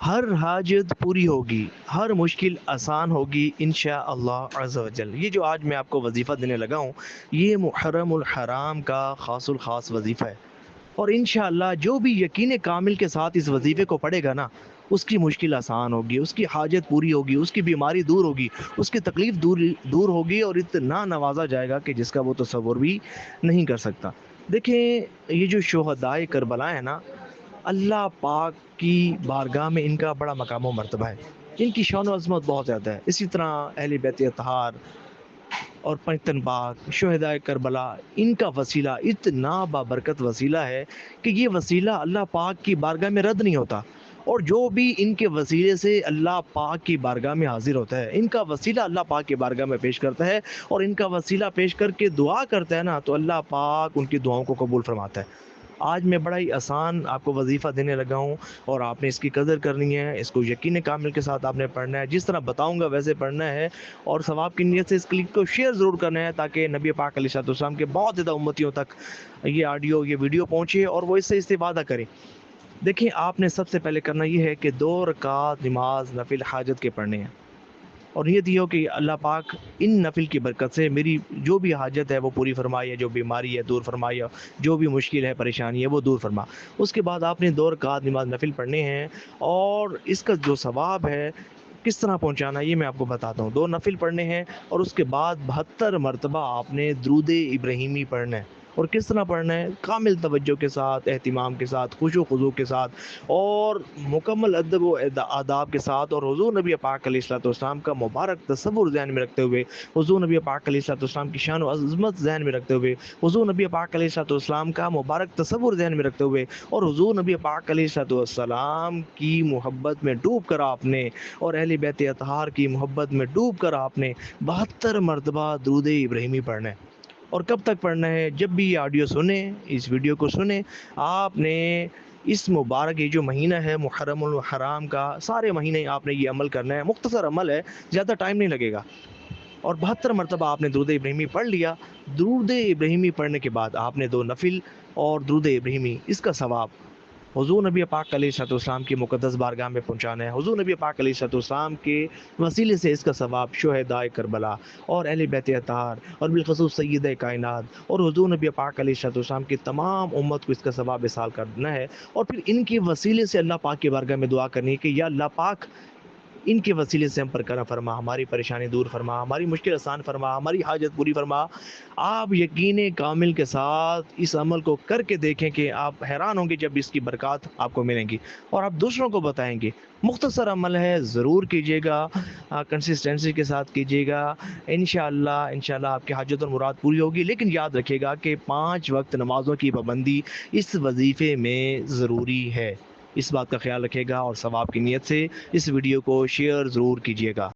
ہر حاجت پوری ہوگی، ہر مشکل آسان ہوگی انشاءاللہ عز و جل۔ یہ جو آج میں آپ کو وظیفہ دینے لگا ہوں، یہ محرم الحرام کا خاص الخاص وظیفہ ہے، اور انشاءاللہ جو بھی یقین کامل کے ساتھ اس وظیفے کو پڑھے گا نا، اس کی مشکل آسان ہوگی، اس کی حاجت پوری ہوگی، اس کی بیماری دور ہوگی، اس کی تکلیف دور ہوگی، اور اتنا نوازا جائے گا کہ جس کا وہ تصور بھی نہیں کر سکتا۔ دیکھیں، یہ جو شہدائے کربلا ہے نا، اللہ پاک کی بارگاہ میں ان کا بڑا مقام و مرتبہ ہے، ان کی شان و عظمت بہت زیادہ ہے۔ اسی طرح اہل بیت اطہار اور پنجتن پاک شہدائے کربلا، ان کا وسیلہ اتنا بابرکت وسیلہ ہے کہ یہ وسیلہ اللہ پاک کی بارگاہ میں رد نہیں ہوتا، اور جو بھی ان کے وسیلے سے اللہ پاک کی بارگاہ میں حاضر ہوتا ہے، ان کا وسیلہ اللہ پاک کی بارگاہ میں پیش کرتا ہے، اور ان کا وسیلہ پیش کر کے دعا کرتا ہے نا، تو اللہ پاک ان کی دعاؤں کو قبول فرماتا ہے۔ آج میں بڑا ہی آسان آپ کو وظیفہ دینے لگا ہوں، اور آپ نے اس کی قدر کرنی ہے، اس کو یقین کامل کے ساتھ آپ نے پڑھنا ہے، جس طرح بتاؤں گا ویسے پڑھنا ہے، اور ثواب کی نیت سے اس کلپ کو شیئر ضرور کرنا ہے، تاکہ نبی پاک علیہ الصلوۃ والسلام کے بہت زیادہ امتیوں تک یہ آڈیو یہ ویڈیو پہنچے اور وہ اس سے استفادہ کریں۔ دیکھیں، آپ نے سب سے پہلے کرنا یہ ہے کہ 2 رکعت نماز نفل حاجت کے پڑھنے ہیں، اور نیت یہ ہو کہ اللہ پاک ان نفل کی برکت سے میری جو بھی حاجت ہے وہ پوری فرمائے، جو بیماری ہے دور فرمائے، جو بھی مشکل ہے پریشانی ہے وہ دور فرما۔ اس کے بعد آپ نے 2 رکعت نماز نفل پڑھنے ہیں، اور اس کا جو ثواب ہے کس طرح پہنچانا یہ میں آپ کو بتاتا ہوں۔ 2 نفل پڑھنے ہیں، اور اس کے بعد 72 مرتبہ آپ نے درود ابراہیمی پڑھنا ہے، اور کس طرح پڑھنا ہے؟ کامل توجہ کے ساتھ، اہتمام کے ساتھ، خشوع و خضوع کے ساتھ، اور مکمل ادب و آداب کے ساتھ، اور حضور نبی پاک علیہ الصلوۃ والسلام کا مبارک تصور ذہن میں رکھتے ہوئے، حضور نبی پاک علیہ الصلوۃ والسلام کی شان و عظمت ذہن میں رکھتے ہوئے، حضور نبی پاک علیہ الصلوۃ والسلام کا مبارک تصور ذہن میں رکھتے ہوئے، اور حضور نبی پاک علیہ الصلوۃ والسلام کی محبت میں ڈوب کر آپ نے، اور اہل بیت اطہار کی محبت میں ڈوب کر آپ نے 72 مرتبہ درود ابراہیمی پڑھنا ہے۔ اور کب تک پڑھنا ہے؟ جب بھی یہ آڈیو سنیں، اس ویڈیو کو سنیں، آپ نے اس مبارک یہ جو مہینہ ہے محرم الحرام کا، سارے مہینے آپ نے یہ عمل کرنا ہے، مختصر عمل ہے، زیادہ ٹائم نہیں لگے گا، اور 72 مرتبہ آپ نے درود ابراہیمی پڑھ لیا۔ درود ابراہیمی پڑھنے کے بعد آپ نے 2 نفل اور درود ابراہیمی، اس کا ثواب حضور نبی پاک علیہ الصلوۃ والسلام کی مقدس بارگاہ میں پہنچانا ہے۔ حضور نبی پاک علیہ الصلوۃ والسلام کے وسیلے سے اس کا ثواب شہدائے کربلا اور اہل بیت اطہار اور بالخصوص سید کائنات اور حضور نبی پاک علیہ الصلوۃ والسلام کی تمام امت کو اس کا ثواب احصال کرنا ہے، اور پھر ان کے وسیلے سے اللہ پاک کی بارگاہ میں دعا کرنی ہے کہ یا اللہ پاک، ان کے وسیلے سے ہم پر کرم فرما، ہماری پریشانی دور فرما، ہماری مشکل آسان فرما، ہماری حاجت پوری فرما۔ آپ یقین کامل کے ساتھ اس عمل کو کر کے دیکھیں کہ آپ حیران ہوں گے جب اس کی برکات آپ کو ملیں گی، اور آپ دوسروں کو بتائیں گے۔ مختصر عمل ہے، ضرور کیجیے گا، کنسسٹنسی کے ساتھ کیجیے گا، انشاءاللہ آپ کی حاجت اور مراد پوری ہوگی۔ لیکن یاد رکھیے گا کہ 5 وقت نمازوں کی پابندی اس وظیفے میں ضروری ہے، اس بات کا خیال رکھے گا، اور ثواب کی نیت سے اس ویڈیو کو شیئر ضرور کیجیے گا۔